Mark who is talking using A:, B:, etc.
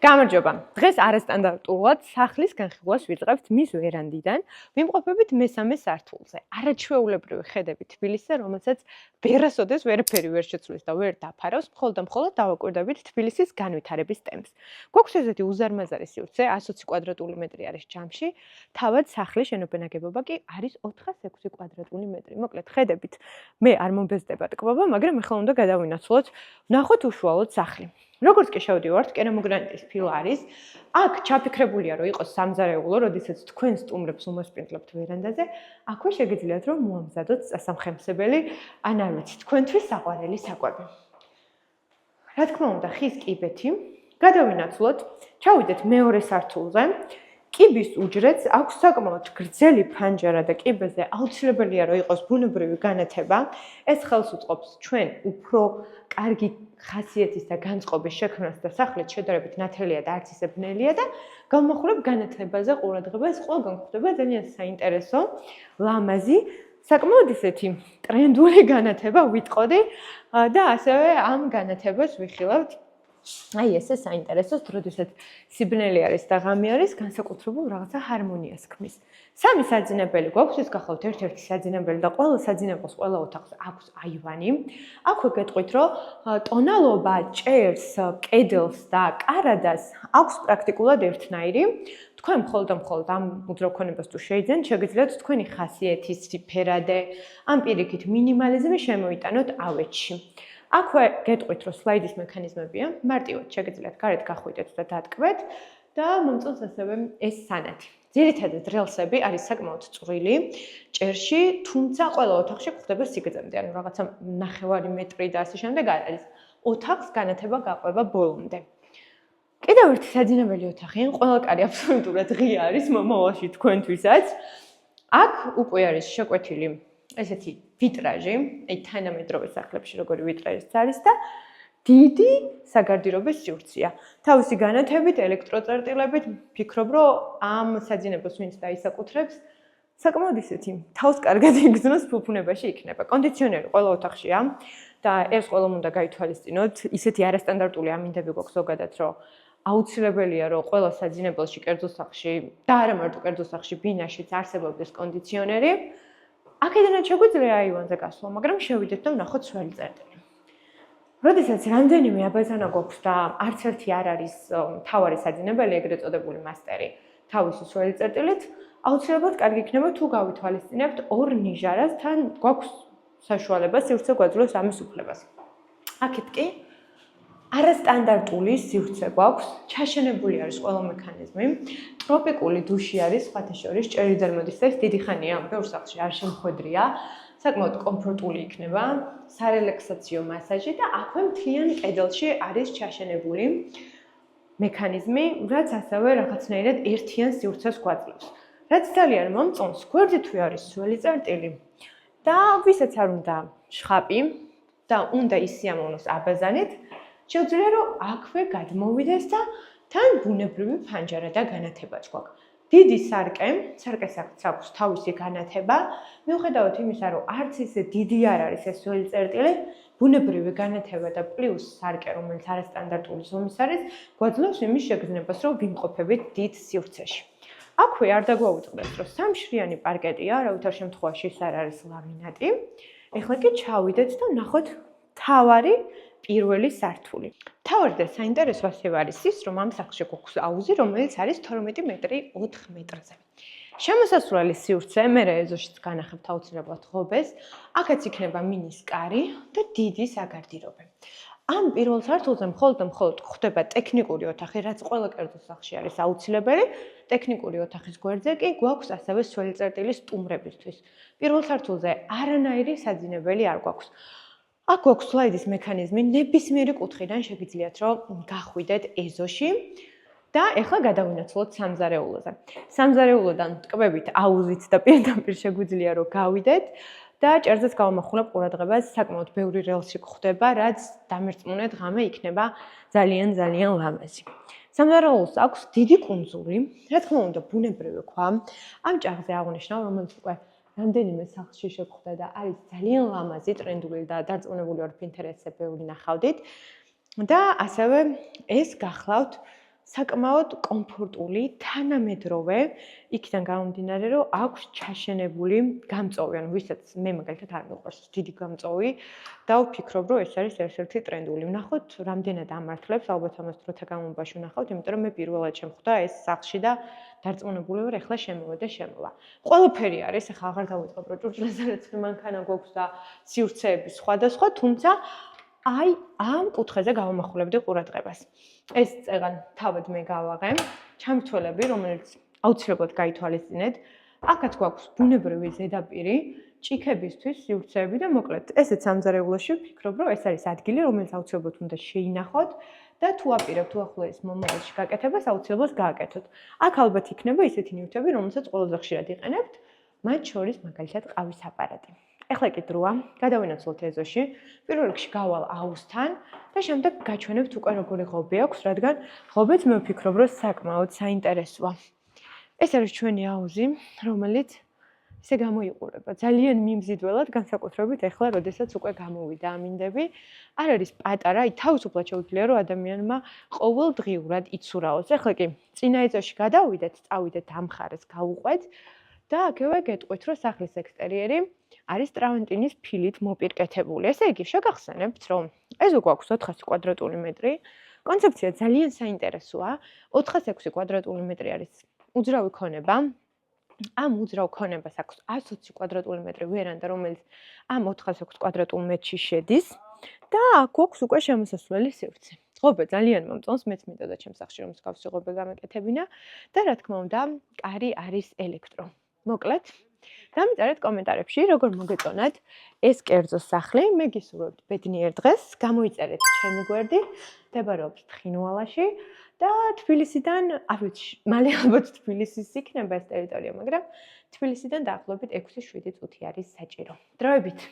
A: გამარჯობა. დღეს არასტანდარტულად სახლის განხილვას ვიწყებთ მის ვერანდიდან, ვიმყოფებით მესამე სართულზე. არაჩვეულებრივი ხედები თბილისზე, რომელსაც ვერასოდეს ვერაფერი ვერ შეცვლის და ვერ დაფარავს, მხოლოდ დავაკვირდებით თბილისის განვითარების ტემპს. გვაქვს ესეთი უზარმაზარი სივრცე, 120 კვადრატული მეტრი არის ჯამში, თავად სახლის შენობენაგებობა კი არის 406 კვადრატული მეტრი. მოკლედ, ხედებით მე არ მომბეზდება ტკბობა, მაგრამ ახლა უნდა გადავინაცვლოთ, ვნახოთ უშუალოდ სახლი. როგორც კი შევდივართ, კერამოგრანიტის ფილარის, აქ ჩაფიქრებულია, რომ იყოს სამზარეულო, როდესაც თქვენ სტუმრებს უმასპინძლებთ ვერანდაზე, აქვე შეგიძლიათ, რომ მოამზადოთ წასამხემსებელი, ან არ ვიცი, თქვენთვის საყვარელი საკვები. რა თქმა უნდა, ხის კიბეთი, გადავინაცვლოთ, ჩავიდეთ მეორე სართულზე. კიბის უჯრედს აქვს საკმაოდ გრძელი ფანჯარა და კიბეზე აუცილებელია, რომ იყოს ბუნებრივი განათება. ეს ხელს უწყობს ჩვენ უფრო კარგი ხასიათის და განწყობის შექმნას და სახლით შედარებით ნათელია და არც ისე ბნელია და გავმახვილებ განათებაზე ყურადღება. ეს ყველგან გვხვდება ძალიან საინტერესო, ლამაზი, საკმაოდ ისეთი ტრენდული განათება ვიტყოდი და ასევე ამ განათებას ვიხილავთ. აი ესე საინტერესოს, როდესაც სიბნელი არის და ღამე არის, განსაკუთრებულ რაღაცა ჰარმონიას ქმნის. სამი საძინებელი გვაქვს, ეს გახლავთ ერთ-ერთი საძინებელი და ყველა საძინებელს ყველა ოთახს აქვს აივანი. აქვე გეტყვით, რომ ტონალობა ჭერს, კედელს და კარადას აქვს პრაქტიკულად ერთნაირი. თქვენ მხოლოდ ამ უძრავქონებას თუ შეიძენთ, შეგიძლიათ თქვენი ხასიათის ფერადე, ამ პირიქით მინიმალიზმი შემოიტანოთ ავეჯში. აქვე გეტყვით, რომ სლაიდის მექანიზმებია, მარტივად შეგიძლიათ გარეთ გახვიდეთ და დატკბეთ და მომწონს ასევე ეს სანათი. ძირითადად რელსები არის საკმაოდ წვრილი, ჭერში, თუმცა ყველა ოთახში გვხვდება სიგრძემდე, ანუ რაღაცა 9 მეტრი და ასე შემდეგ არ არის. ოთახს განათება გაყვება ბოლომდე. კიდევ ერთი საძინებელი ოთახი, ყველა კარი აბსოლუტურად ღია არის მომავალში თქვენთვისაც. აქ უკვე არის შეკვეთილი ესეთი ვიტრაჟი, აი თანამედროვე სახლებში როგორი ვიტრაჟიც არის და დიდი საგარდირობის სივრცეა. თავისი განათებით, ელექტროწერტილებით, ვფიქრობ, რომ ამ საძინებელს ვინც დაისაკუთრებს, საკმაოდ ისეთი თავს კარგად იგრძნოს ფუფუნებაში იქნება. კონდიციონერი ყველა ოთახშია და ეს ყველამ უნდა გაითვალისწინოთ. ისეთი არასტანდარტული ამინდები გვაქვს ზოგადად, რომ აუცილებელია, რომ ყველა საძინებელში, კერძო სახლში და არა მარტო კერძო სახლში, ბინაშიც არსებობდეს კონდიციონერი. აქედანაც შეგვიძლია აივანზე გასვლა, მაგრამ შევიდეთ და ვნახოთ სველი წერტილი. როდესაც რამდენიმე აბაზანა გვაქვს და არც ერთი არ არის მთავარი საძინებელი, ეგრეთ წოდებული მასტერი, თავისი სველი წერტილით, აუცილებლად კარგი იქნება თუ გავითვალისწინებთ ორ ნიჟარას, თან გვაქვს საშუალება სივრცე გვაძლევს ამის უფლებას. აქეთ კი არასტანდარტული სივრცე გვაქვს, ჩაშენებული არის ყველა მექანიზმი, ტროპიკული დუში არის, სხვათა შორის ჭერიდან მოდის და ეს დიდი ხანია ამ ბევრ სახლში არ შემოხვედრია, საკმაოდ კომფორტული იქნება, სარელაქსაციო მასაჟი და აქვე მთლიან კედელში არის ჩაშენებული მექანიზმი, რაც ასევე რაღაცნაირად ერთიან სივრცეს გვაძლევს. რაც ძალიან მომწონს, გვერდითვე არის სველი წერტილი და ვისაც არ უნდა შხაპი და უნდა ისიამოვნოს აბაზანით, შეუძლია რომ აქვე გადმოვიდეს და თან ბუნებრივი ფანჯარა და განათებაც გვაქვს. დიდი სარკეს აქვს თავისი განათება, მიუხედავად იმისა, რომ არც ისე დიდი არ არის ეს სველი წერტილი, ბუნებრივი განათება და პლუს სარკე, რომელიც არასტანდარტული ზომის არის, გვაძლევს იმის შეგრძნებას, რომ ვიმყოფებით დიდ სივრცეში. აქვე არ დაგვაუწყდეს, რომ სამშრიანი პარკეტია, არავითარ შემთხვევაში ეს არ არის ლამინატი. ეხლა კი ჩავიდეთ და ვნახოთ თავარი პირველი სართული. თავარი და საინტერესო ასევე არის ის, რომ ამ სახლში გვაქვს აუზი, რომელიც არის 12 მეტრი 4 მეტრზე. შემოსასვლელის სივრცე, მე ეზოშიც განახებთ აუცილებლად ღობეს, აქაც იქნება მინის კარი და დიდი საგარდირობე. ამ პირველ სართულზე მხოლოდ გვხვდება ტექნიკური ოთახი, რაც ყველა კერძო სახლში არის აუცილებელი. ტექნიკური ოთახის გვერდზე კი გვაქვს ასევე სველი წერტილი სტუმრებისთვის. პირველ სართულზე არანაირი საძინებელი არ გვაქვს. აქ გვაქვს სლაიდის მექანიზმი, ნებისმიერი კუთხიდან შეგიძლიათ, რომ გახვიდეთ ეზოში და ეხლა გადავინაცვლოთ სამზარეულოზე. სამზარეულოდან ტკბებით აუზით და პირდაპირ შეგვიძლია, რომ გავიდეთ და ჭერზეც გავამახვილებ ყურადღებას, საკმაოდ ბევრი რელსი გვხვდება, რაც დამერწმუნეთ ღამე იქნება ძალიან ლამაზი. სამზარეულოს აქვს დიდი კუნძული, რა თქმა უნდა, ბუნებრივი ქვა. ამ ჭაღზე აღნიშნავ, რომელიც უკვე რამდენიმე სახლში შეგხვდა და არის ძალიან ლამაზი, ტრენდული და დარწმუნებული ვარ, Pinterest-ზე ბევრი ნახავდით. და ასევე ეს გახლავთ საკმაოდ კომფორტული, თანამედროვე, იქიდან გამომდინარე, რომ აქვს ჩაშენებული გამწოვი, ანუ ვისაც მე მაგალითად არ მიყვარს დიდი გამწოვი და ვფიქრობ, რომ ეს არის ერთ-ერთი ტრენდული. ვნახოთ, რამდენად ამართლებს, ალბათ ამას დროთა განმავლობაში ვნახავთ, იმიტომ რომ მე პირველად შემხვდა ეს სახლში და დარწმუნებული ვარ, ეხლა შემოვა და შემოვა. ყველაფერი არის, ეხლა აღარ დავიწყებ, რომ ჭურჭელზედაც მანქანა გვაქვს და სივრცეები სხვადასხვა, თუმცა აი ამ კუთხეზე გავამახვილებდი ყურადღებას. ეს წეგან თავად მე გავაღე, ჩამრთველები, რომელიც აუცილებლად გაითვალისწინეთ. აქაც გვაქვს ბუნებრივი ზედაპირი, ჭიქებისთვის, სივრცეები და მოკლედ, ესეც სამზარეულოში ვფიქრობ, რომ ეს არის ადგილი, რომელიც აუცილებლად უნდა შეინახოთ და თუ აპირებთ უახლოეს მომავალში გაკეთებას, აუცილებლად გააკეთოთ. აქ ალბათ იქნება ისეთი ნივთები, რომელსაც ყველაზე ხშირად იყენებთ, მათ შორის მაგალითად ყავის აპარატი. ეხლა კი დროა, გადავინაცვლოთ ეზოში, პირველ რიგში გავალ აუზთან და შემდეგ გაჩვენებთ უკვე როგორი ღობე აქვს, რადგან ღობეც მე ვფიქრობ, რომ საკმაოდ საინტერესოა. ეს არის ჩვენი აუზი, რომელიც ისე გამოიყურება. ძალიან მიმზიდველად, განსაკუთრებით ეხლა, როდესაც უკვე გამოვიდა ამინდები. არ არის პატარა, აი თავისუფლად შეუძლია, რომ ადამიანმა ყოველდღიურად იცურაოს. ეხლა კი წინა ეზოში გადავიდეთ, წავიდეთ ამ მხარეს, გავუყვეთ და აქევე გეტყვით, რომ სახლის ექსტერიერი არის ტრავენტინის ფილით მოპირკეთებული. ესე იგი, შეგახსენებთ, რომ ეზო გვაქვს 400 კვადრატული მეტრი. კონცეფცია ძალიან საინტერესოა. 406 კვადრატული მეტრი არის უძრავი ქონება. ამ უძრავ ქონებას აქვს 120 კვადრატული მეტრი ვერანდა, რომელიც ამ 406 კვადრატულ მეტრში შედის და აქ გვაქვს უკვე შემოსასვლელი სივრცე. ღობე ძალიან მომწონს, მეც მინდოდა ჩემს სახლში რომ მსგავსი ღობე გამეკეთებინა და რა თქმა უნდა, კარი არის ელექტრო. მოკლედ, დამიწერეთ კომენტარებში, როგორ მოგეწონათ ეს კერძო სახლი. მე გისურვებთ ბედნიერ დღეს. გამოიწერეთ ჩემი გვერდი, მდებარეობს თხინვალაში და თბილისიდან, მალე ალბათ თბილისის იქნება ეს ტერიტორია, მაგრამ თბილისიდან დაახლოებით 6-7 წუთი არის საჭირო. დროებით